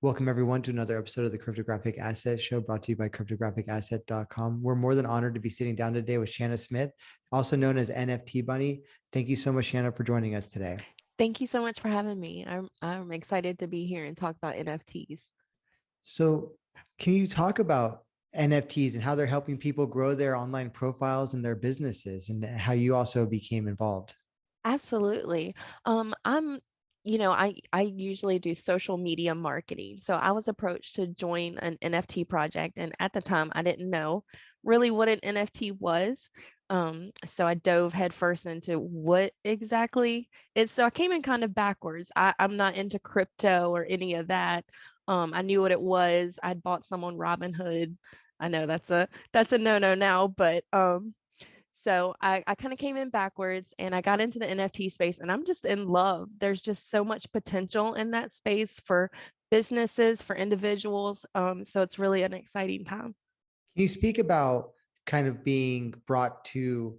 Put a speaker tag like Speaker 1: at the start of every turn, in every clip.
Speaker 1: Welcome, everyone, to another episode of the Cryptographic Asset Show brought to you by cryptographic.asset.com. We're more than honored to be sitting down today with Shanna Smith, also known as NFT Bunny. Thank you so much, Shanna, for joining us today.
Speaker 2: Thank you so much for having me. I'm excited to be here and talk about NFTs.
Speaker 1: So, can you talk about NFTs and how they're helping people grow their online profiles and their businesses, and how you also became involved?
Speaker 2: Absolutely. I usually do social media marketing. So I was approached to join an NFT project, and at the time I didn't know really what an NFT was. So I dove headfirst into what exactly is. So I came in kind of backwards. I'm not into crypto or any of that. I knew what it was. I'd bought some on Robinhood. I know that's a no-no now, but so I kind of came in backwards and I got into the NFT space and I'm just in love. There's just so much potential in that space for businesses, for individuals. So it's really an exciting time.
Speaker 1: Can you speak about kind of being brought to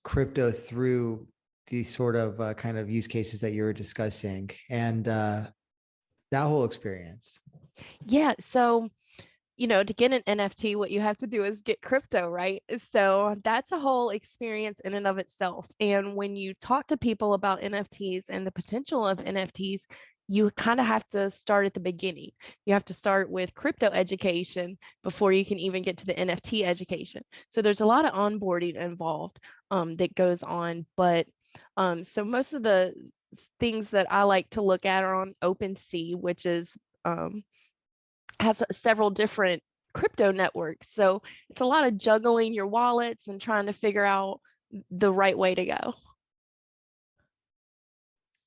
Speaker 1: crypto through these sort of kind of use cases that you were discussing and that whole experience?
Speaker 2: Yeah. So to get an NFT, what you have to do is get crypto, right? So that's a whole experience in and of itself. And when you talk to people about NFTs and the potential of NFTs, you kind of have to start at the beginning. You have to start with crypto education before you can even get to the NFT education. So there's a lot of onboarding involved that goes on. But so most of the things that I like to look at are on OpenSea, which is has several different crypto networks. So it's a lot of juggling your wallets and trying to figure out the right way to go.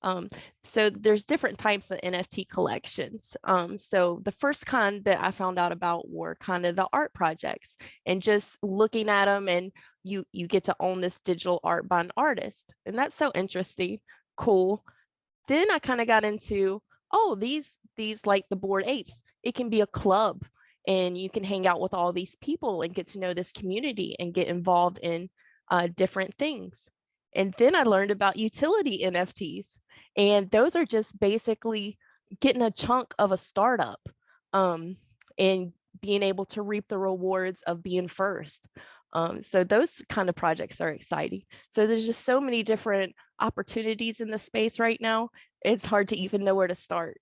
Speaker 2: Um, so there's different types of NFT collections. So the first kind that I found out about were kind of the art projects and just looking at them, and you get to own this digital art by an artist. And that's so interesting, cool. Then I kind of got into, oh, these like the Bored Apes. It can be a club and you can hang out with all these people and get to know this community and get involved in different things. And then I learned about utility NFTs. And those are just basically getting a chunk of a startup um, and being able to reap the rewards of being first. So those kind of projects are exciting. So there's just so many different opportunities in the space right now. It's hard to even know where to start.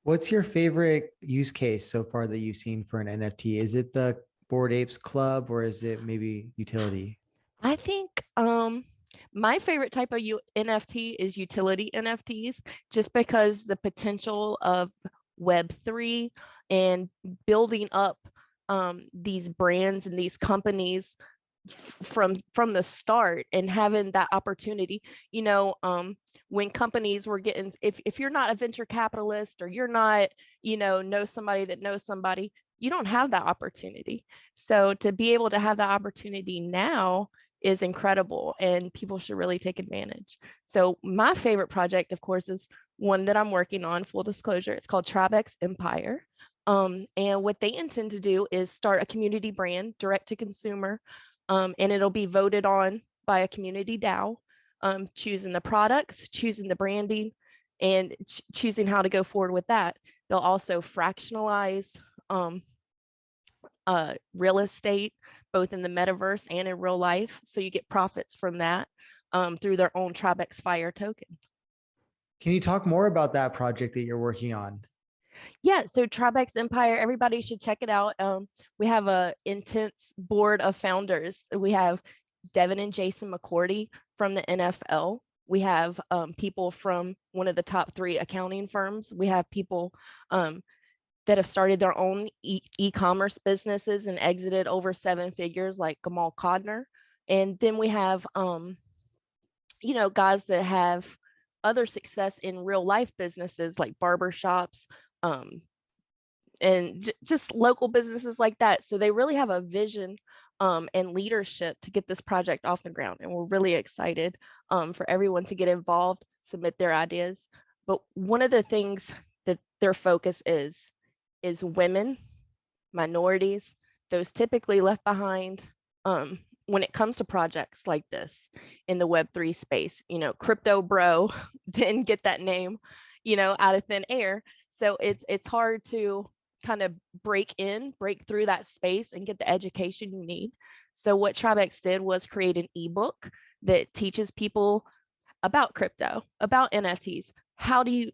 Speaker 1: What's your favorite use case so far that you've seen for an NFT? Is it the Bored Apes Club or is it maybe utility?
Speaker 2: I think my favorite type of NFT is utility NFTs, just because the potential of Web3 and building up these brands and these companies from the start and having that opportunity. When companies were getting, if you're not a venture capitalist or you're not, know somebody that knows somebody, you don't have that opportunity. So to be able to have that opportunity now is incredible, and people should really take advantage. So my favorite project, of course, is one that I'm working on, full disclosure. It's called Tribex Empire. And what they intend to do is start a community brand, direct to consumer, and it'll be voted on by a community DAO, choosing the products, choosing the branding, and choosing how to go forward with that. They'll also fractionalize um, real estate, both in the metaverse and in real life. So you get profits from that through their own Tribex Fire token.
Speaker 1: Can you talk more about that project that you're working on?
Speaker 2: Yeah, so Tribex Empire, everybody should check it out. We have a intense board of founders. We have Devin and Jason McCourty from the NFL. We have people from one of the top 3 accounting firms. We have people that have started their own e-commerce businesses and exited over 7 figures, like Gamal Codner. And then we have, guys that have other success in real life businesses like barbershops, um, and just local businesses like that. So they really have a vision and leadership to get this project off the ground. And we're really excited for everyone to get involved, submit their ideas. But one of the things that their focus is women, minorities, those typically left behind when it comes to projects like this in the Web3 space. Crypto bro didn't get that name, out of thin air. So it's hard to kind of break through that space and get the education you need. So what Tribex did was create an ebook that teaches people about crypto, about NFTs. How do you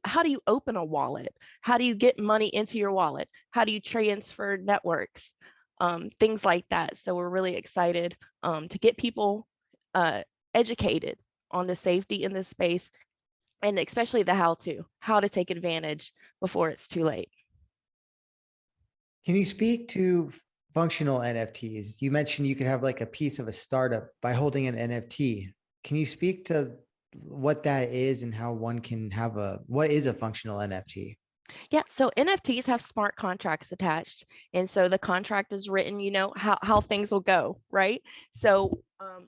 Speaker 2: open a wallet? How do you get money into your wallet? How do you transfer networks? Things like that. So we're really excited to get people uh, educated on the safety in this space, and especially the how to take advantage before it's too late.
Speaker 1: Can you speak to functional NFTs? You mentioned you could have like a piece of a startup by holding an NFT. Can you speak to what that is and how one can have what is a functional NFT?
Speaker 2: Yeah, so NFTs have smart contracts attached. And so the contract is written, how things will go, right? So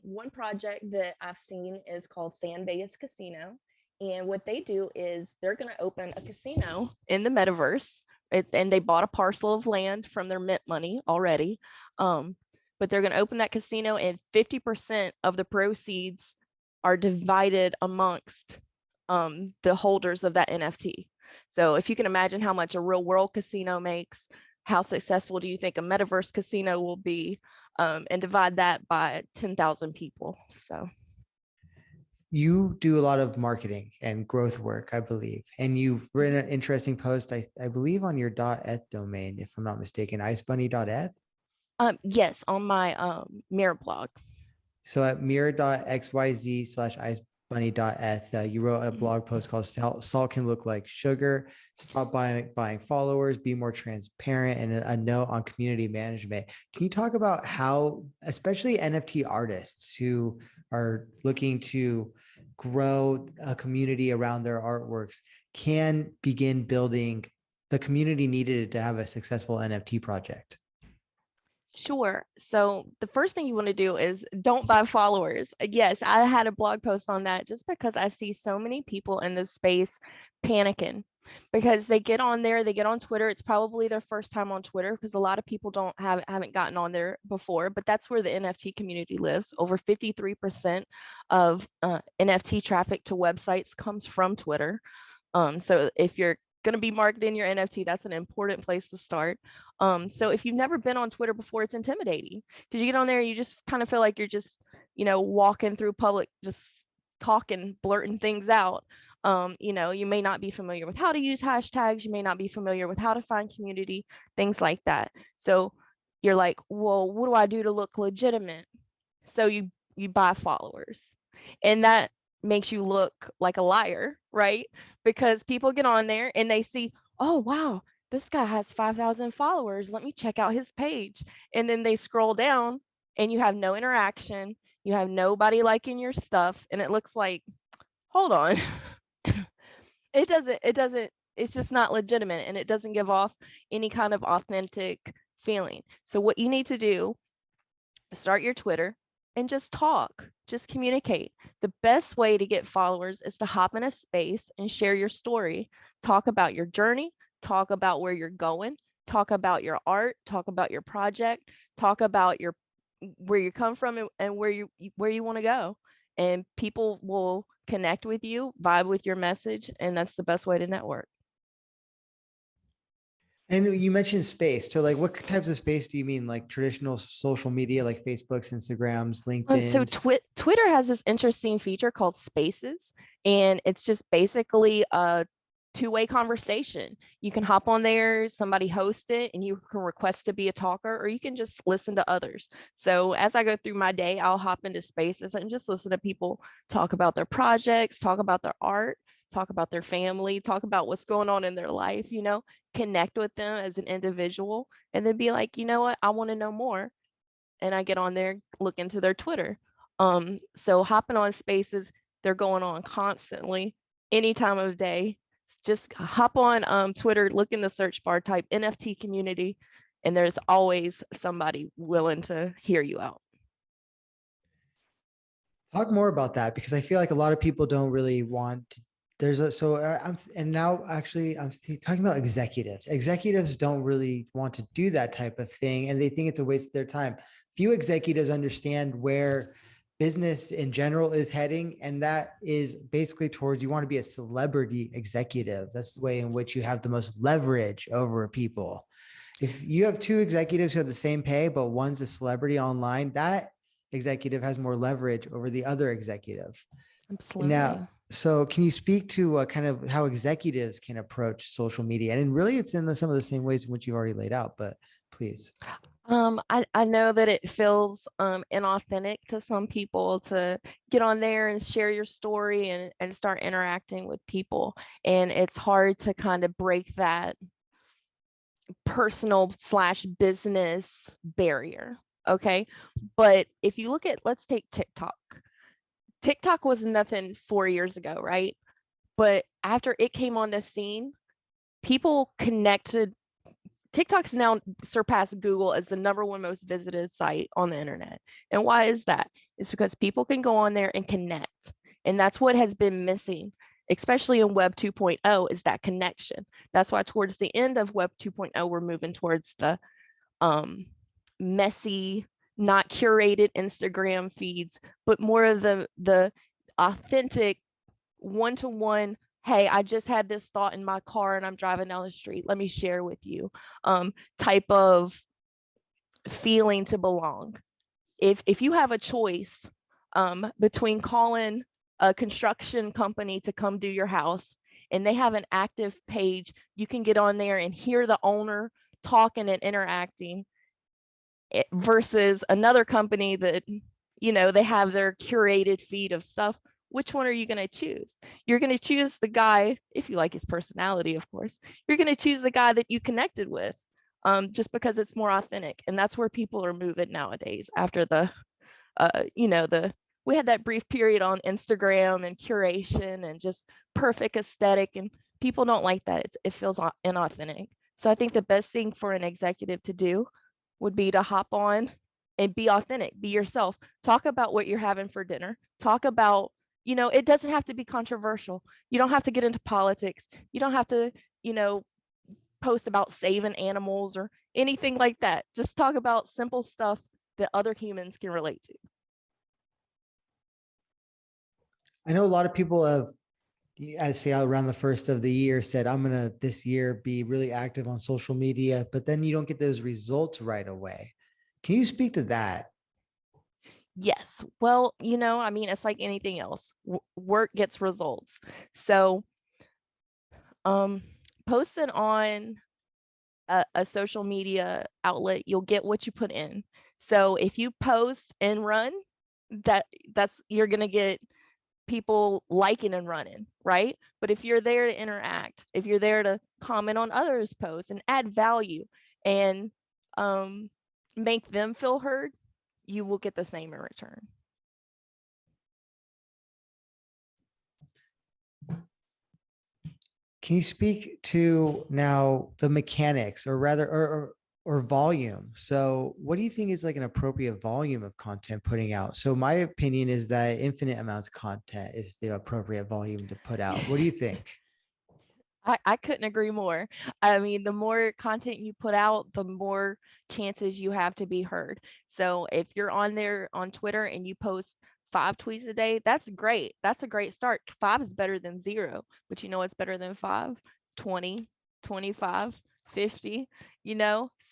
Speaker 2: one project that I've seen is called Sandbay's Casino. And what they do is they're going to open a casino in the metaverse. And they bought a parcel of land from their mint money already. Um, but they're going to open that casino, and 50% of the proceeds are divided amongst the holders of that NFT. So if you can imagine how much a real world casino makes, how successful do you think a metaverse casino will be? And divide that by 10,000 people. So
Speaker 1: You do a lot of marketing and growth work, I believe, and you've written an interesting post, I believe, on your .eth domain, if I'm not mistaken, icebunny.eth.
Speaker 2: yes, on my Mirror blog.
Speaker 1: So at mirror.xyz/icebunny.eth, you wrote a
Speaker 2: Mhm.
Speaker 1: blog post called Salt Can Look Like Sugar, Stop Buying Followers, Be More Transparent, and a note on community management. Can you talk about how, especially NFT artists who are looking to grow a community around their artworks, can begin building the community needed to have a successful NFT project?
Speaker 2: Sure. So the first thing you want to do is don't buy followers. Yes, I had a blog post on that just because I see so many people in this space panicking because they get on there, they get on Twitter. It's probably their first time on Twitter because a lot of people haven't gotten on there before, but that's where the NFT community lives. Over 53% of NFT traffic to websites comes from Twitter. So if you're going to be marketing your NFT, that's an important place to start. So if you've never been on Twitter before, it's intimidating because you get on there, you just kind of feel like you're just, walking through public, just talking, blurting things out. You may not be familiar with how to use hashtags. You may not be familiar with how to find community, things like that. So you're like, well, what do I do to look legitimate? So you buy followers, and that makes you look like a liar, right? Because people get on there and they see, oh wow, this guy has 5,000 followers, let me check out his page. And then they scroll down and you have no interaction, you have nobody liking your stuff, and it looks like, hold on. It doesn't it's just not legitimate, and it doesn't give off any kind of authentic feeling. So what you need to do, start your Twitter and just talk, just communicate. The best way to get followers is to hop in a space and share your story. Talk about your journey, talk about where you're going, talk about your art, talk about your project, talk about your where you come from, and where you want to go. And people will connect with you, vibe with your message, and that's the best way to network.
Speaker 1: And you mentioned space. So like what types of space do you mean? Like traditional social media, like Facebook's, Instagrams,
Speaker 2: So
Speaker 1: LinkedIn's?
Speaker 2: Twitter has this interesting feature called Spaces, and it's just basically a two-way conversation. You can hop on there, somebody host it, and you can request to be a talker, or you can just listen to others. So as I go through my day, I'll hop into Spaces and just listen to people talk about their projects, talk about their art, talk about their family, talk about what's going on in their life, connect with them as an individual, and then be like, you know what, I want to know more, and I get on there, look into their Twitter. So hopping on spaces, they're going on constantly, any time of day. Just hop on Twitter, look in the search bar, type NFT community, and there's always somebody willing to hear you out.
Speaker 1: Talk more about that because I feel like a lot of people don't really want to. And now actually talking about executives. Executives don't really want to do that type of thing, and they think it's a waste of their time. Few executives understand where business in general is heading. And that is basically towards you want to be a celebrity executive. That's the way in which you have the most leverage over people. If you have two executives who have the same pay, but one's a celebrity online, that executive has more leverage over the other executive.
Speaker 2: Absolutely.
Speaker 1: Now, so can you speak to kind of how executives can approach social media? And really, it's in some of the same ways in which you've already laid out, but please.
Speaker 2: I know that it feels inauthentic to some people to get on there and share your story and start interacting with people. And it's hard to kind of break that personal slash business barrier. Okay. But if you look at, let's take TikTok. TikTok was nothing 4 years ago, right? But after it came on the scene, people connected. TikTok's now surpassed Google as the #1 most visited site on the internet. And why is that? It's because people can go on there and connect. And that's what has been missing, especially in Web 2.0, is that connection. That's why towards the end of Web 2.0, we're moving towards the um, messy, not curated Instagram feeds, but more of the authentic one-to-one. Hey, I just had this thought in my car and I'm driving down the street, let me share with you, type of feeling to belong. If you have a choice between calling a construction company to come do your house and they have an active page, you can get on there and hear the owner talking and interacting, versus another company that, they have their curated feed of stuff. Which one are you going to choose? You're going to choose the guy, if you like his personality, of course. You're going to choose the guy that you connected with, just because it's more authentic. And that's where people are moving nowadays after the we had that brief period on Instagram and curation and just perfect aesthetic, and people don't like that. It feels inauthentic. So I think the best thing for an executive to do would be to hop on and be authentic, be yourself. Talk about what you're having for dinner. Talk about, it doesn't have to be controversial. You don't have to get into politics. You don't have to, you know, post about saving animals or anything like that. Just talk about simple stuff that other humans can relate to.
Speaker 1: I know a lot of people have, I say around the first of the year, said, I'm going to this year be really active on social media, but then you don't get those results right away. Can you speak to that?
Speaker 2: Yes. Well, I mean, it's like anything else. Work gets results. So, um, posting on a social media outlet, you'll get what you put in. So if you post and run, that's you're gonna get people liking and running, right? But if you're there to interact, if you're there to comment on others' posts and add value and um, make them feel heard, you will get the same in return.
Speaker 1: Can you speak to now the mechanics or rather, or volume? So what do you think is like an appropriate volume of content putting out? So my opinion is that infinite amounts of content is the appropriate volume to put out. What do you think?
Speaker 2: I couldn't agree more. I mean, the more content you put out, the more chances you have to be heard. So if you're on there on Twitter and you post 5 tweets a day, that's great. That's a great start. 5 is better than 0, but you know what's better than 5? 20, 25, 50,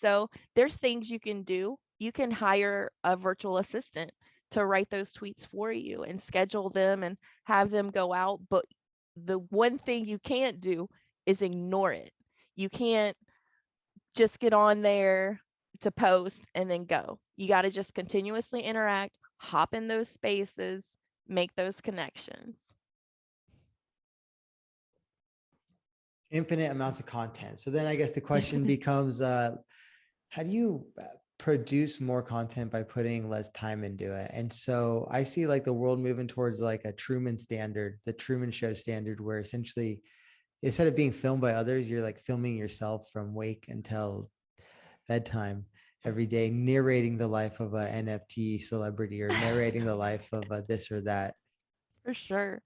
Speaker 2: So there's things you can do. You can hire a virtual assistant to write those tweets for you and schedule them and have them go out. But the one thing you can't do is ignore it. You can't just get on there to post and then go. You got to just continuously interact, hop in those spaces, make those connections.
Speaker 1: Infinite amounts of content. So then I guess the question becomes, how do you produce more content by putting less time into it? And so I see like the world moving towards like a Truman standard, the Truman Show standard, where essentially instead of being filmed by others, you're like filming yourself from wake until bedtime every day, narrating the life of a NFT celebrity or narrating the life of a this or that.
Speaker 2: For sure.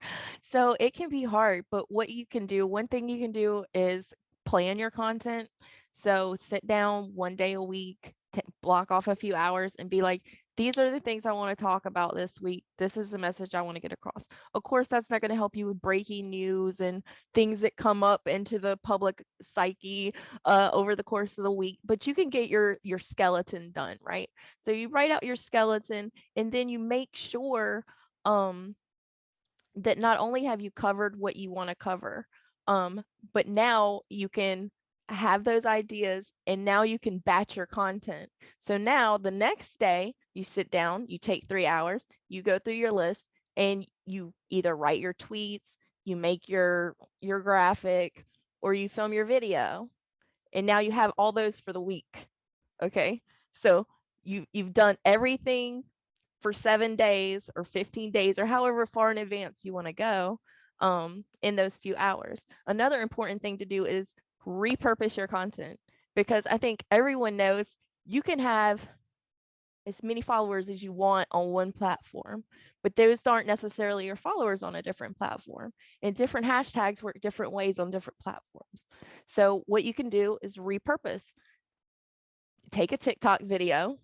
Speaker 2: So it can be hard, but what you can do, one thing you can do is plan your content. So sit down 1 day a week, block off a few hours and be like, these are the things I want to talk about this week. This is the message I want to get across. Of course, that's not going to help you with breaking news and things that come up into the public psyche over the course of the week, but you can get your skeleton done, right? So you write out your skeleton, and then you make sure that not only have you covered what you want to cover, but now you can have those ideas, and now you can batch your content. So now the next day you sit down, you take 3 hours, you go through your list, and you either write your tweets, you make your graphic, or you film your video. And now you have all those for the week. Okay. So you've done everything for 7 days or 15 days or however far in advance you want to go in those few hours. Another important thing to do is repurpose your content, because I think everyone knows you can have as many followers as you want on one platform, but those aren't necessarily your followers on a different platform. And different hashtags work different ways on different platforms. So what you can do is repurpose. Take a TikTok video,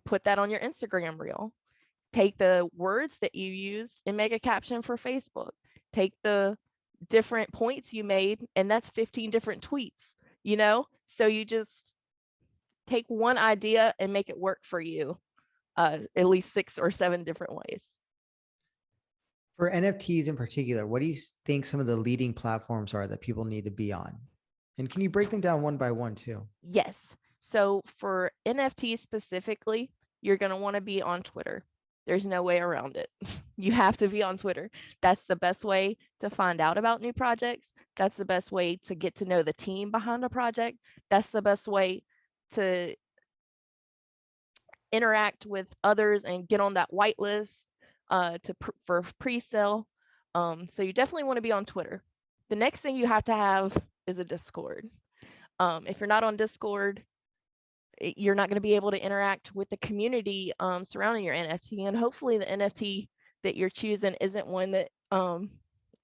Speaker 2: put that on your Instagram reel. Take the words that you use and make a caption for Facebook. Take the different points you made, and that's 15 different tweets, you know? So you just take one idea and make it work for you at least 6 or 7 different ways.
Speaker 1: For NFTs in particular, what do you think some of the leading platforms are that people need to be on? And can you break them down one by one too?
Speaker 2: Yes. So for NFTs specifically, you're going to want to be on Twitter. There's no way around it. You have to be on Twitter. That's the best way to find out about new projects. That's the best way to get to know the team behind a project. That's the best way to interact with others and get on that whitelist for pre-sale. So you definitely want to be on Twitter. The next thing you have to have is a Discord. If you're not on Discord, you're not going to be able to interact with the community surrounding your NFT. And hopefully the NFT that you're choosing isn't one that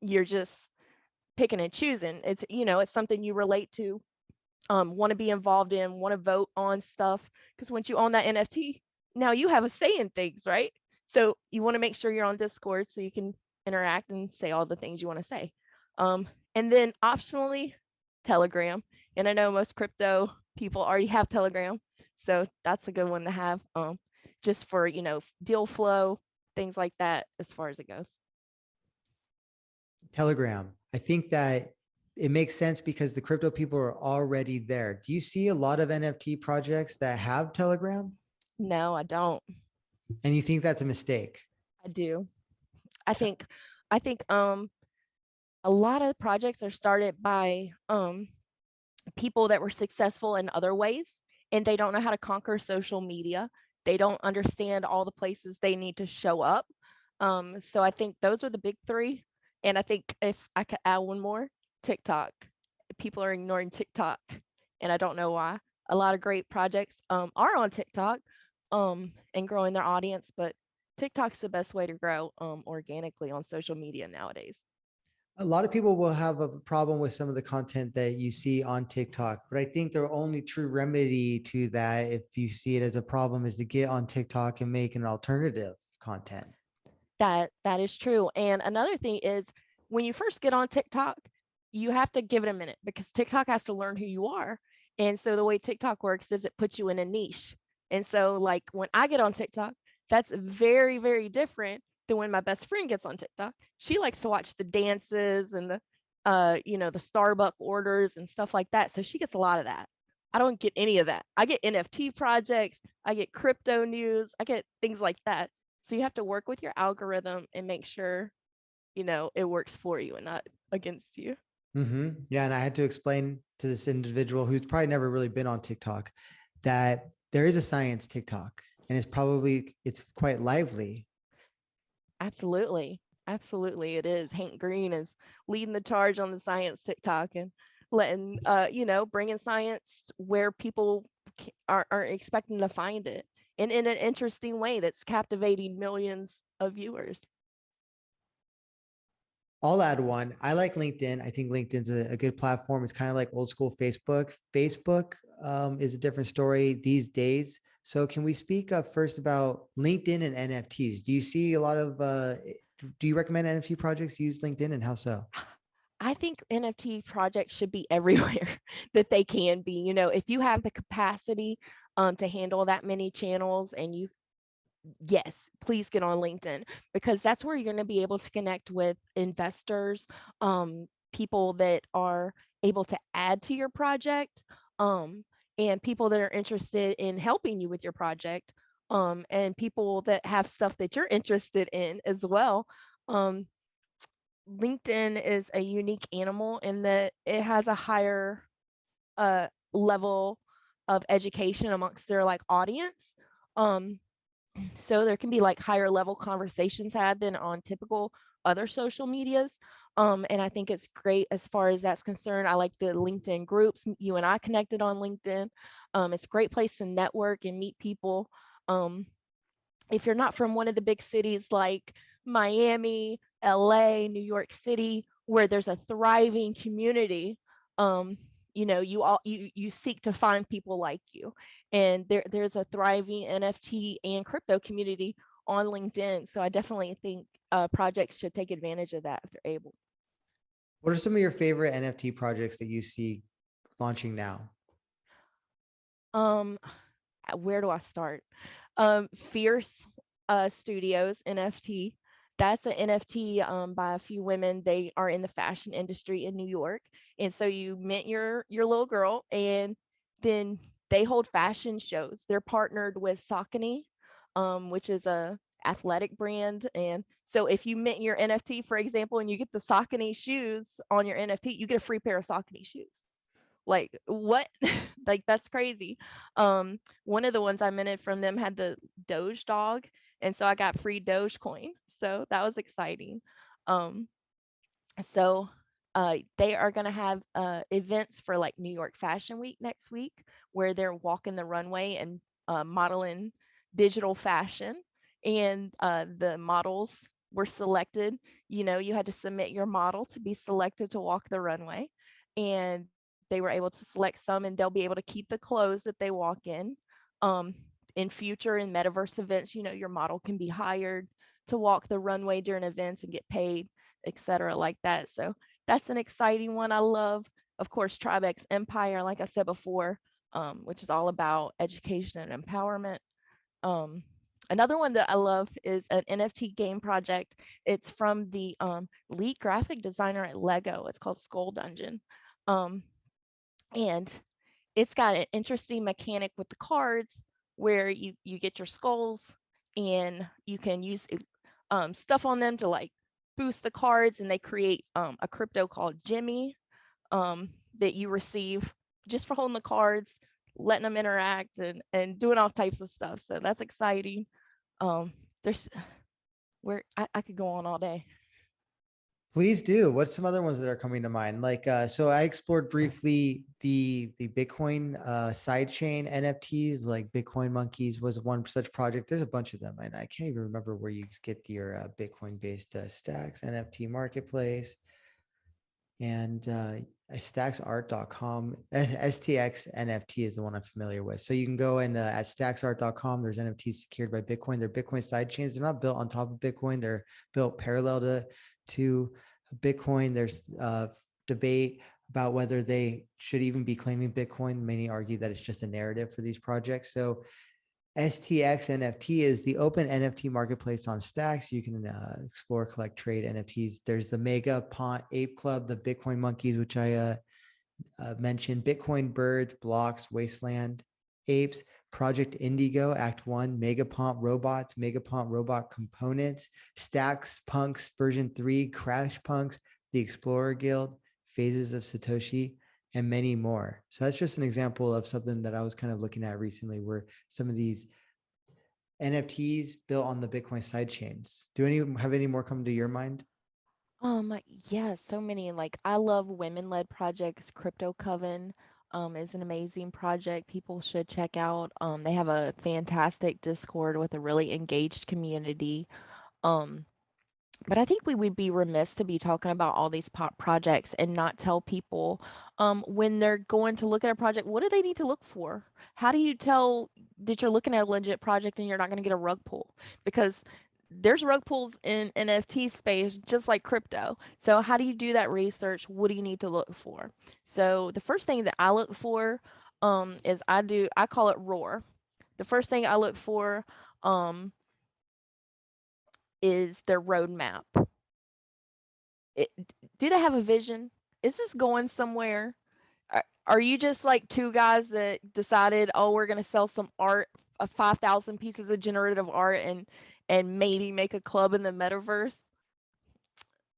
Speaker 2: you're just picking and choosing. It's, it's something you relate to, want to be involved in, want to vote on stuff. Because once you own that NFT, now you have a say in things, right? So you want to make sure you're on Discord so you can interact and say all the things you want to say. And then optionally, Telegram. And I know most crypto people already have Telegram, so that's a good one to have, just for, deal flow, things like that as far as it goes.
Speaker 1: Telegram. I think that it makes sense because the crypto people are already there. Do you see a lot of NFT projects that have Telegram?
Speaker 2: No, I don't.
Speaker 1: And you think that's a mistake?
Speaker 2: I do. I think I think a lot of projects are started by people that were successful in other ways, and they don't know how to conquer social media. They don't understand all the places they need to show up. So I think those are the big three. And I think if I could add one more, TikTok. People are ignoring TikTok, and I don't know why. A lot of great projects are on TikTok and growing their audience, but TikTok's the best way to grow organically on social media nowadays.
Speaker 1: A lot of people will have a problem with some of the content that you see on TikTok, but I think the only true remedy to that, if you see it as a problem, is to get on TikTok and make an alternative content.
Speaker 2: That is true. And another thing is, when you first get on TikTok, you have to give it a minute, because TikTok has to learn who you are. And so the way TikTok works is it puts you in a niche. And so like when I get on TikTok, that's very, very different than when my best friend gets on TikTok. She likes to watch the dances and the the Starbucks orders and stuff like that. So she gets a lot of that. I don't get any of that. I get NFT projects, I get crypto news, I get things like that. So you have to work with your algorithm and make sure, it works for you and not against you.
Speaker 1: Yeah. And I had to explain to this individual who's probably never really been on TikTok that there is a science TikTok, and it's quite lively.
Speaker 2: Absolutely. Absolutely. It is. Hank Green is leading the charge on the science TikTok and letting, bringing science where people aren't expecting to find it, and in an interesting way that's captivating millions of viewers.
Speaker 1: I'll add one. I like LinkedIn. I think LinkedIn's a good platform. It's kind of like old school Facebook. Facebook is a different story these days. So can we speak first about LinkedIn and NFTs? Do you see a lot of, do you recommend NFT projects use LinkedIn, and how so?
Speaker 2: I think NFT projects should be everywhere that they can be. You know, if you have the capacity to handle that many channels and you yes, please get on LinkedIn because that's where you're going to be able to connect with investors, people that are able to add to your project, um, and people that are interested in helping you with your project, and people that have stuff that you're interested in as well. Um, LinkedIn is a unique animal in that it has a higher level of education amongst their like audience. Um, so there can be like higher level conversations had than on typical other social medias. And I think it's great as far as that's concerned. I like the LinkedIn groups. You and I connected on LinkedIn. It's a great place to network and meet people. Um, if you're not from one of the big cities like Miami, LA, New York City, where there's a thriving community, um, you know, you seek to find people like you. And there's a thriving NFT and crypto community on LinkedIn. So I definitely think projects should take advantage of that if they're able.
Speaker 1: What are some of your favorite NFT projects that you see launching now?
Speaker 2: Um, where do I start? Fierce Studios NFT. That's an NFT by a few women. They are in the fashion industry in New York, and so you mint your little girl, and then they hold fashion shows. They're partnered with Saucony, which is a athletic brand, and so if you mint your NFT, for example, and you get the Saucony shoes on your NFT, you get a free pair of Saucony shoes. Like what? Like that's crazy. One of the ones I minted from them had the Doge dog, and so I got free Doge coin. So that was exciting. Um, so they are going to have events for like New York Fashion Week next week, where they're walking the runway and modeling digital fashion. And the models were selected. You know, you had to submit your model to be selected to walk the runway. And they were able to select some, and they'll be able to keep the clothes that they walk in. Um, in future in metaverse events, you know, your model can be hired to walk the runway during events and get paid, etc., like that. So that's an exciting one. I love, of course, Tribex Empire, like I said before, which is all about education and empowerment. Um, Another one that I love is an NFT game project. It's from the lead graphic designer at Lego. It's called Skull Dungeon. Um, and it's got an interesting mechanic with the cards where you get your skulls and you can use stuff on them to like boost the cards, and they create a crypto called Jimmy that you receive just for holding the cards, letting them interact and doing all types of stuff. So that's exciting. There's where I could go on all day.
Speaker 1: Please do. What's some other ones that are coming to mind? Like, so I explored briefly the Bitcoin sidechain NFTs, like Bitcoin Monkeys was one such project. There's a bunch of them, and I can't even remember where you get your Bitcoin based stacks NFT marketplace. And stacksart.com. STX NFT is the one I'm familiar with. So you can go and at stacksart.com, there's NFTs secured by Bitcoin. They're Bitcoin side chains. They're not built on top of Bitcoin. They're built parallel to Bitcoin. There's debate about whether they should even be claiming Bitcoin. Many argue that it's just a narrative for these projects. So STX NFT is the open NFT marketplace on Stacks. You can explore, collect, trade NFTs. There's the Mega Pont Ape Club, the Bitcoin Monkeys, which I mentioned, Bitcoin Birds, Blocks, Wasteland, Apes, Project Indigo, Act One, Megapont Robots, Megapont Robot Components, Stacks Punks version 3, Crash Punks, the Explorer Guild, Phases of Satoshi, and many more. So that's just an example of something that I was kind of looking at recently, where some of these NFTs built on the Bitcoin side chains. Do any have any more come to your mind?
Speaker 2: Yeah, so many. Like I love women-led projects. Crypto Coven is an amazing project people should check out. They have a fantastic Discord with a really engaged community. Um, But I think we would be remiss to be talking about all these projects and not tell people when they're going to look at a project, what do they need to look for? How do you tell that you're looking at a legit project and you're not going to get a rug pull? Because there's rug pulls in NFT space just like crypto. So how do you do that research? What do you need to look for? So the first thing that I look for is I call it roar. The first thing I look for um, is their roadmap. It, do they have a vision? Is this going somewhere? Are you just like two guys that decided, oh, we're gonna sell some art, 5,000 pieces of generative art, and maybe make a club in the metaverse?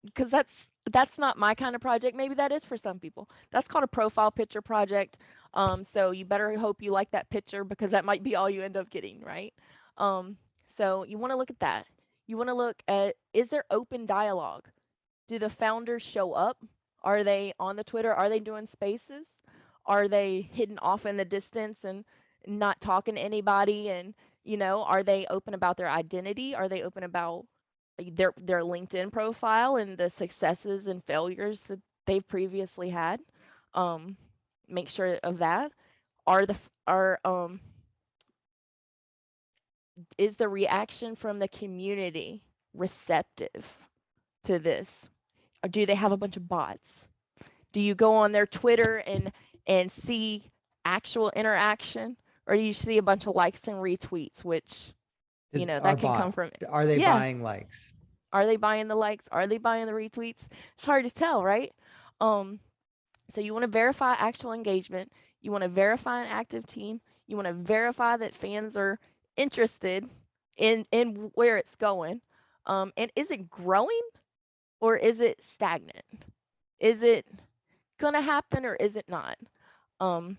Speaker 2: Because that's not my kind of project. Maybe that is for some people. That's called a profile picture project. So you better hope you like that picture because that might be all you end up getting, right? Um, so you want to look at that. You want to look at, is there open dialogue? Do the founders show up? Are they on the Twitter? Are they doing spaces? Are they hidden off in the distance and not talking to anybody? And are they open about their identity? Are they open about their LinkedIn profile and the successes and failures that they've previously had? Um, make sure of that. Are the are Is the reaction from the community receptive to this? Or do they have a bunch of bots? Do you go on their Twitter and see actual interaction, or do you see a bunch of likes and retweets, which
Speaker 1: Our
Speaker 2: that can come
Speaker 1: bot,
Speaker 2: from
Speaker 1: are they
Speaker 2: yeah.
Speaker 1: buying likes?
Speaker 2: Are they buying the likes? Are they buying the retweets? It's hard to tell, right? Um, so you want to verify actual engagement. You want to verify an active team. You want to verify that fans are interested in where it's going. And is it growing or is it stagnant? Is it gonna happen or is it not? Um,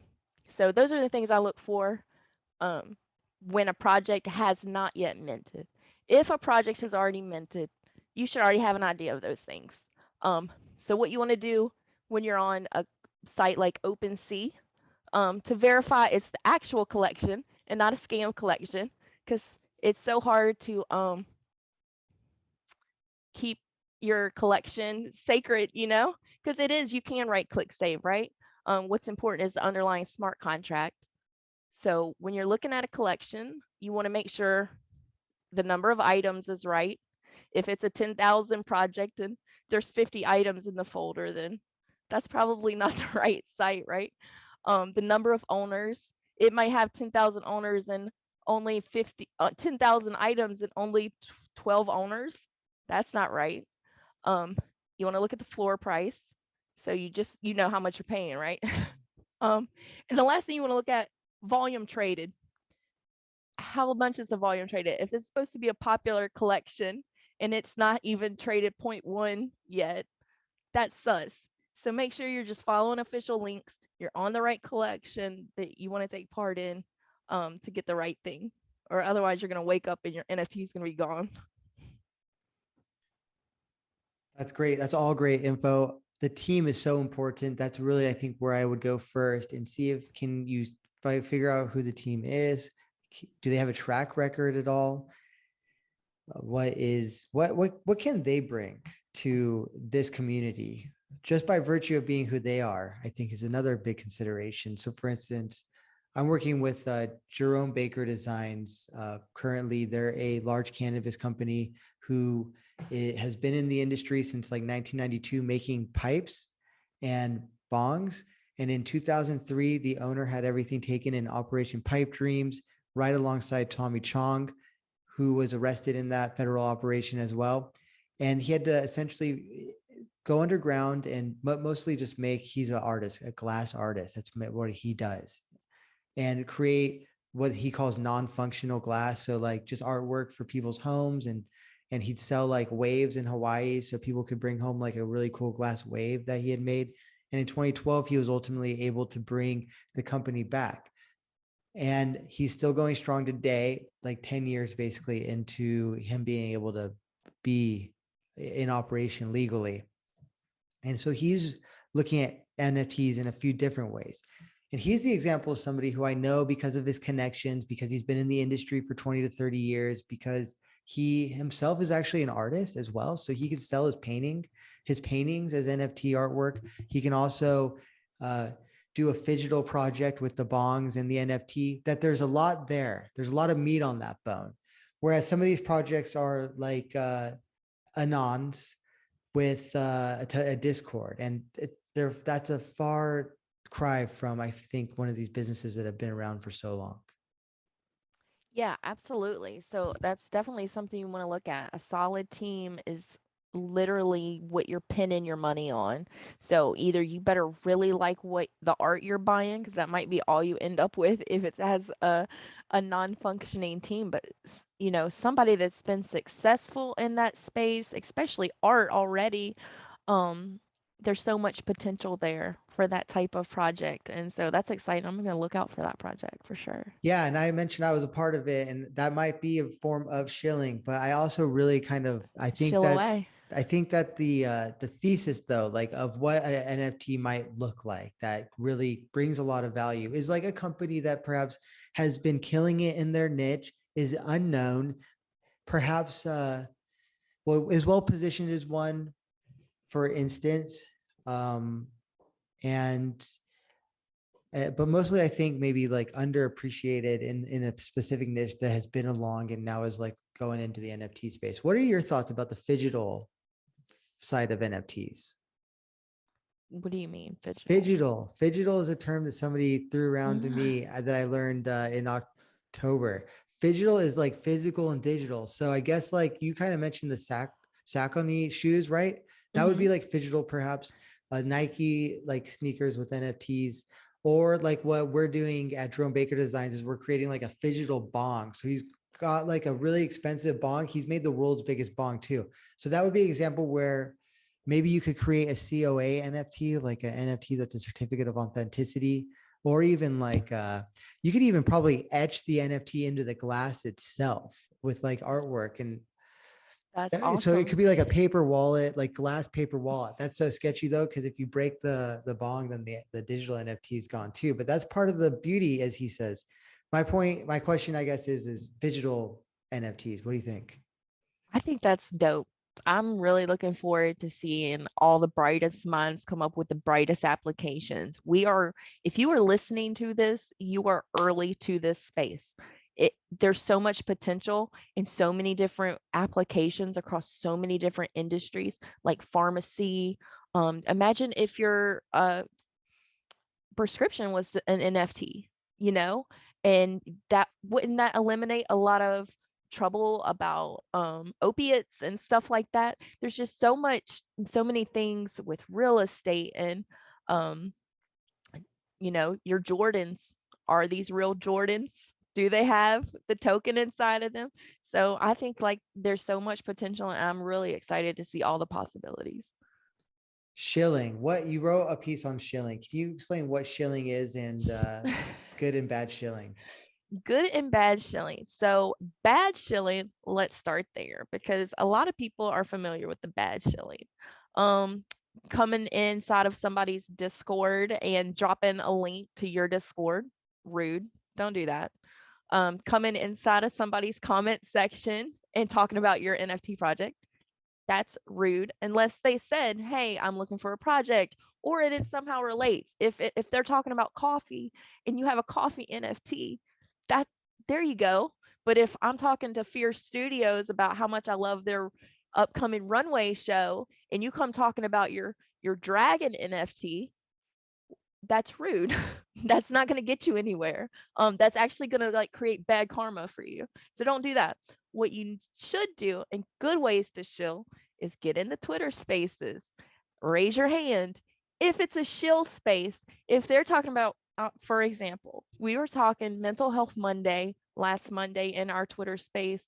Speaker 2: so those are the things I look for um, when a project has not yet minted. If a project has already minted, you should already have an idea of those things. So what you want to do when you're on a site like OpenSea to verify it's the actual collection and not a scam collection, because it's so hard to keep your collection sacred, because it is, you can right click save, right? What's important is the underlying smart contract. So when you're looking at a collection, you want to make sure the number of items is right. If it's a 10,000 project and there's 50 items in the folder, then that's probably not the right site, right? The number of owners, it might have 10,000 owners and only 10,000 items and only 12 owners. That's not right. Um, you want to look at the floor price. So you know how much you're paying, right? And the last thing you want to look at, volume traded. How much is the volume traded? If it's supposed to be a popular collection and it's not even traded point 0.1 yet, that's sus. So make sure you're just following official links. You're on the right collection that you want to take part in to get the right thing. Or otherwise, you're going to wake up and your NFT is going to be gone.
Speaker 1: That's great. That's all great info. The team is so important. That's really, I think, where I would go first and see if can you figure out who the team is. Do they have a track record at all? What can they bring to this community just by virtue of being who they are? I think is another big consideration. So, for instance, I'm working with Jerome Baker Designs. Currently, they're a large cannabis company who has been in the industry since like 1992, making pipes and bongs. And in 2003, the owner had everything taken in Operation Pipe Dreams, right alongside Tommy Chong, who was arrested in that federal operation as well. And he had to essentially go underground and mostly just he's an artist, a glass artist. That's what he does. And create what he calls non-functional glass. So like just artwork for people's homes, and he'd sell like waves in Hawaii so people could bring home like a really cool glass wave that he had made. And in 2012, he was ultimately able to bring the company back. And he's still going strong today, like 10 years basically into him being able to be in operation legally. And so he's looking at NFTs in a few different ways. And he's the example of somebody who I know because of his connections, because he's been in the industry for 20 to 30 years, because He himself is actually an artist as well. So he can sell his paintings as NFT artwork. He can also do a digital project with the bongs and the NFT. That there's a lot there. There's a lot of meat on that bone. Whereas some of these projects are like anons with a Discord, and that's a far cry from, I think, one of these businesses that have been around for so long.
Speaker 2: Yeah, absolutely. So that's definitely something you want to look at. A solid team is literally what you're pinning your money on. So either you better really like what the art you're buying, because that might be all you end up with if it has a non-functioning team, but somebody that's been successful in that space, especially art already, um, there's so much potential there for that type of project. And so that's exciting. I'm going to look out for that project for sure.
Speaker 1: Yeah, and I mentioned I was a part of it, and that might be a form of shilling, but I also really kind of
Speaker 2: Shill away.
Speaker 1: I think that the thesis though, like of what an NFT might look like, that really brings a lot of value, is like a company that perhaps has been killing it in their niche, is unknown, perhaps well, is well positioned as one, for instance, um, and but mostly I think maybe like underappreciated in a specific niche that has been along and now is like going into the NFT space. What are your thoughts about the phygital side of NFTs?
Speaker 2: What do you mean, digital?
Speaker 1: Phygital is a term that somebody threw around to
Speaker 2: Mm,
Speaker 1: me that I learned in October. Phygital is like physical and digital. So I guess like you kind of mentioned the Saucony shoes, right? That would
Speaker 2: mm-hmm.
Speaker 1: be like phygital, perhaps. Nike like sneakers with NFTs, or like what we're doing at Jerome Baker Designs is we're creating like a phygital bong. So he's got like a really expensive bong. He's made the world's biggest bong too. So that would be an example where maybe you could create a COA NFT, like an NFT that's a certificate of authenticity, or even like you could even probably etch the NFT into the glass itself with like artwork. And
Speaker 2: That's
Speaker 1: so it
Speaker 2: awesome.
Speaker 1: could be like a paper wallet, like glass paper wallet. That's so sketchy though, because if you break the bong, then the digital NFT is gone too. But that's part of the beauty, as he says. My question, I guess, is digital NFTs. What do you think?
Speaker 2: I think that's dope. I'm really looking forward to seeing all the brightest minds come up with the brightest applications. If you are listening to this, you are early to this space. There's so much potential in so many different applications across so many different industries, like pharmacy. Imagine if your prescription was an NFT, you know, and that wouldn't that eliminate a lot of trouble about opiates and stuff like that. There's just so many things with real estate and um your Jordans. Are these real Jordans? Do they have the token inside of them? So I think like there's so much potential and I'm really excited to see all the possibilities.
Speaker 1: Shilling. What, you wrote a piece on shilling. Can you explain what shilling is, and good and bad shilling?
Speaker 2: Good and bad shilling. So, bad shilling, let's start there because a lot of people are familiar with the bad shilling. Um, Coming inside of somebody's Discord and dropping a link to your Discord, rude. Don't do that. Coming inside of somebody's comment section and talking about your NFT project, that's rude unless they said, "Hey, I'm looking for a project," or it somehow relates. If they're talking about coffee and you have a coffee NFT, that there you go. But if I'm talking to Fierce Studios about how much I love their upcoming runway show and you come talking about your dragon NFT, that's rude. That's not going to get you anywhere. That's actually going to like create bad karma for you. So don't do that. What you should do and good ways to shill is get in the Twitter spaces, raise your hand. If it's a shill space, if they're talking about, for example, we were talking Mental Health Monday last Monday in our Twitter space.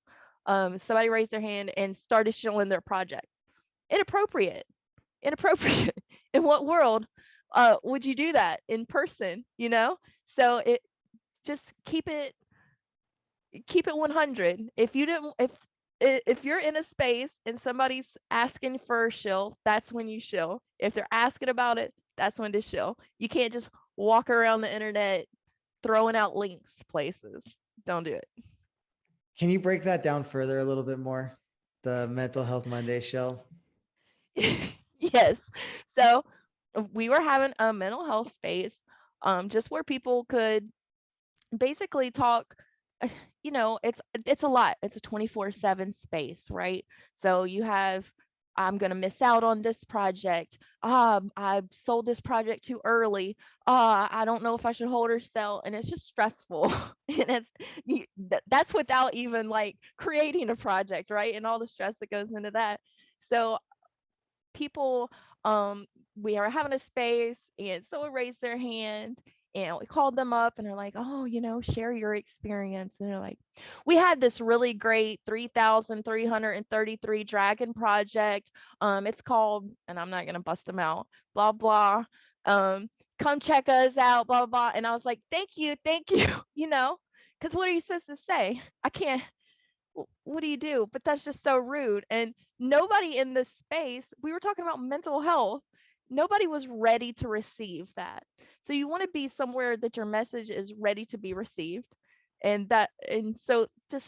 Speaker 2: Somebody raised their hand and started shilling their project. Inappropriate. Inappropriate. In what world would you do that in person, So it just keep it 100. If you didn't if you're in a space and somebody's asking for a shill, that's when you shill. If they're asking about it, that's when to shill. You can't just walk around the internet throwing out links places. Don't do it.
Speaker 1: Can you break that down further a little bit more? The Mental Health Monday show.
Speaker 2: Yes. So we were having a mental health space, just where people could basically talk. It's a lot. It's a 24/7 space, right? So you have, I'm going to miss out on this project. I sold this project too early. I don't know if I should hold or sell, and it's just stressful. And that's without even like creating a project, right? And all the stress that goes into that. So people, we are having a space, and someone raised their hand, and we called them up, and they're like, oh, share your experience. And they're like, we had this really great 3,333 dragon project. It's called, and I'm not going to bust them out, blah blah. Come check us out, blah blah. And I was like, thank you. Because what are you supposed to say? I can't. What do you do? But that's just so rude. And nobody in this space, we were talking about mental health, nobody was ready to receive that. So you want to be somewhere that your message is ready to be received. And so just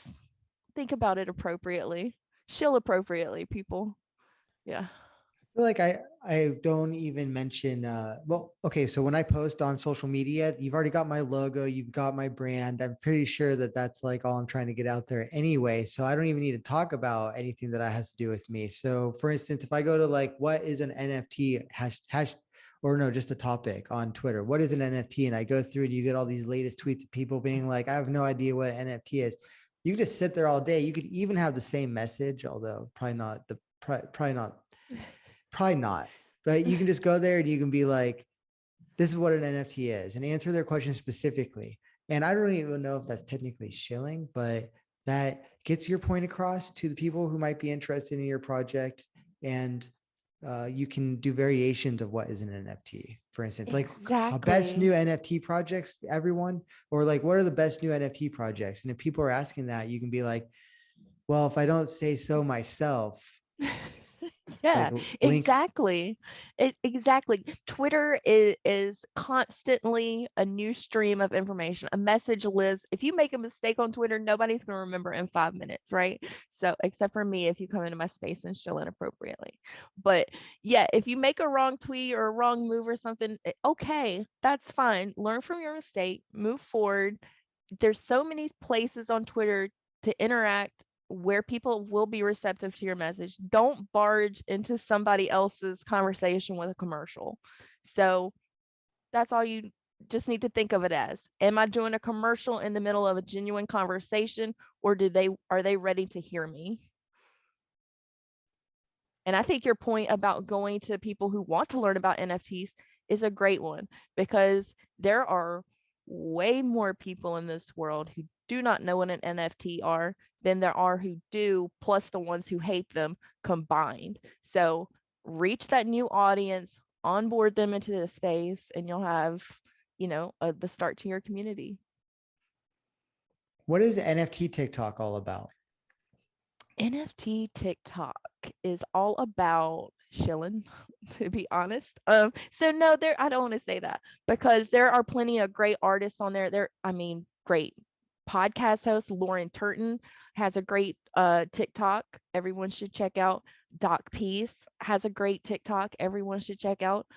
Speaker 2: think about it appropriately. Shill appropriately, people. Yeah.
Speaker 1: Feel like I don't even mention well, okay, so when I post on social media, you've already got my logo, you've got my brand. I'm pretty sure that that's like all I'm trying to get out there anyway, so I don't even need to talk about anything that has to do with me. So for instance, if I go to like what is an NFT hash or no, just a topic on Twitter, what is an NFT, and I go through and you get all these latest tweets of people being like, I have no idea what an NFT is. You could just sit there all day. You could even have the same message, although probably not, probably not. But you can just go there and you can be like, this is what an NFT is, and answer their question specifically. And I don't even know if that's technically shilling, but that gets your point across to the people who might be interested in your project. And you can do variations of what is an NFT. For instance, like best new
Speaker 2: Exactly.
Speaker 1: NFT projects, everyone, or like what are the best new NFT projects? And if people are asking that, you can be like, well, if I don't say so myself, like
Speaker 2: Yeah,
Speaker 1: link.
Speaker 2: exactly. Exactly. Twitter is constantly a new stream of information. A message lives. If you make a mistake on Twitter, nobody's going to remember in 5 minutes, right? So, except for me, if you come into my space and shill inappropriately. But yeah, if you make a wrong tweet or a wrong move or something, okay, that's fine. Learn from your mistake, move forward. There's so many places on Twitter to interact where people will be receptive to your message. Don't barge into somebody else's conversation with a commercial. So that's all you just need to think of it as. Am I doing a commercial in the middle of a genuine conversation, or are they ready to hear me? And I think your point about going to people who want to learn about NFTs is a great one, because there are way more people in this world who do not know what an NFT are than there are who do, plus the ones who hate them combined. So reach that new audience, onboard them into the space, and you'll have, the start to your community.
Speaker 1: What is NFT TikTok all about?
Speaker 2: NFT TikTok is all about shilling, to be honest. So no, there I don't want to say that, because there are plenty of great artists on there. I mean, great podcast host Lauren Turton has a great TikTok. Everyone should check out. Doc Peace has a great TikTok. Everyone should check out.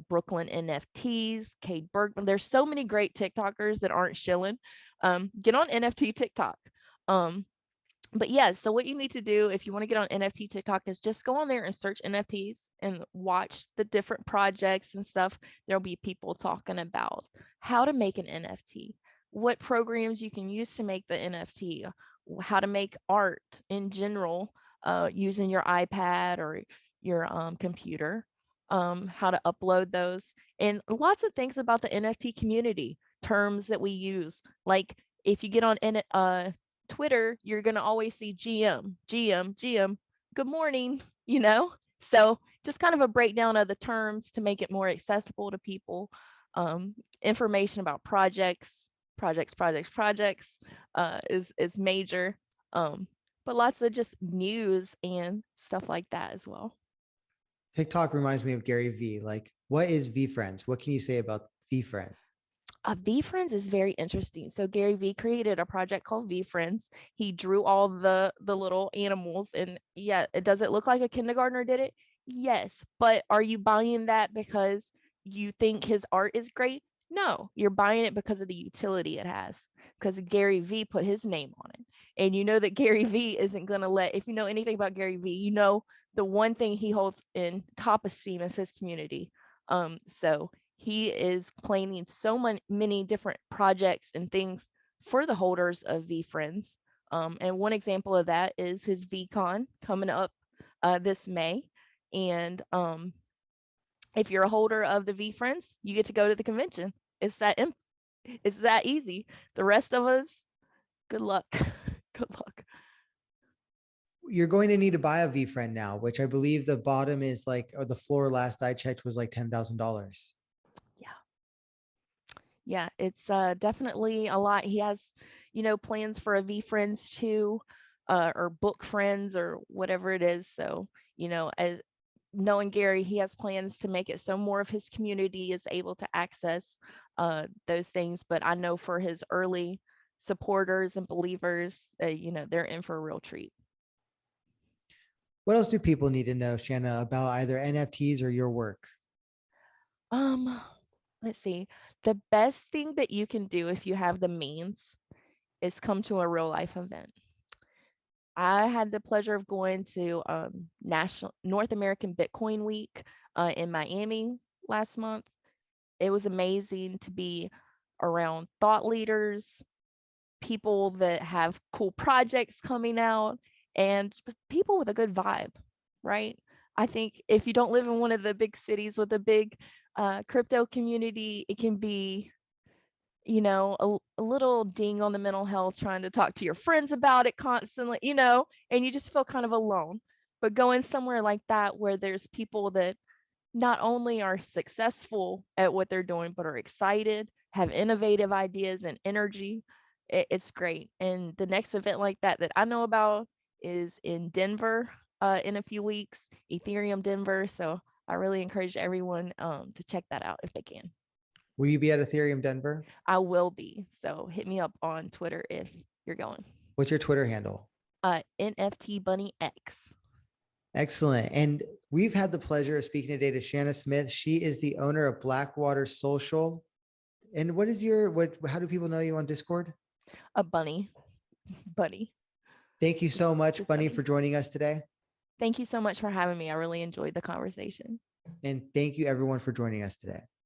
Speaker 2: Brooklyn NFTs, Kate Bergman. There's so many great TikTokers that aren't shilling. Get on NFT TikTok. Um, but yeah, so what you need to do if you want to get on NFT TikTok is just go on there and search NFTs and watch the different projects and stuff. There'll be people talking about how to make an NFT, what programs you can use to make the NFT, how to make art in general using your iPad or your computer, how to upload those, and lots of things about the NFT community, terms that we use. Like if you get on Twitter, you're going to always see GM, good morning, you know? So just kind of a breakdown of the terms to make it more accessible to people. Information about projects is major. But lots of just news and stuff like that as well.
Speaker 1: TikTok reminds me of Gary V. Like, what is V Friends? What can you say about V Friends?
Speaker 2: V-Friends is very interesting. So Gary V created a project called V-Friends. He drew all the little animals, and yeah, does it look like a kindergartner did it? Yes, but are you buying that because you think his art is great? No, you're buying it because of the utility it has. Because Gary V put his name on it. And you know that Gary V isn't going to let, if you know anything about Gary V, you know the one thing he holds in top esteem is his community. So he is planning so many different projects and things for the holders of VFriends. And one example of that is his VCon coming up this May. And if you're a holder of the VFriends, you get to go to the convention. It's that easy. The rest of us, good luck. Good luck.
Speaker 1: You're going to need to buy a VFriend now, which I believe the bottom is like, or the floor last I checked was like $10,000.
Speaker 2: Yeah. Yeah, it's definitely a lot. He has, plans for a VFriends too, or book friends or whatever it is. So, as knowing Gary, he has plans to make it so more of his community is able to access those things. But I know for his early supporters and believers, they're in for a real treat.
Speaker 1: What else do people need to know, Shanna, about either NFTs or your work?
Speaker 2: Um, let's see. The best thing that you can do if you have the means is come to a real life event. I had the pleasure of going to National North American Bitcoin Week in Miami last month. It was amazing to be around thought leaders, people that have cool projects coming out, and people with a good vibe, right? I think if you don't live in one of the big cities with a big crypto community, it can be a little ding on the mental health trying to talk to your friends about it constantly, and you just feel kind of alone. But going somewhere like that where there's people that not only are successful at what they're doing, but are excited, have innovative ideas and energy, it's great. And the next event like that that I know about is in Denver in a few weeks, Ethereum Denver. So I really encourage everyone to check that out if they can.
Speaker 1: Will you be at Ethereum Denver?
Speaker 2: I will be. So hit me up on Twitter if you're going.
Speaker 1: What's your Twitter handle?
Speaker 2: NFT Bunny X.
Speaker 1: Excellent. And we've had the pleasure of speaking today to Shanna Smith. She is the owner of Blackwater Social. And how do people know you on Discord?
Speaker 2: A bunny. Bunny.
Speaker 1: Thank you so much,
Speaker 2: Just
Speaker 1: Bunny,
Speaker 2: bunny.
Speaker 1: for joining us today.
Speaker 2: Thank you so much for having me. I really enjoyed the conversation.
Speaker 1: And thank you everyone for joining us today.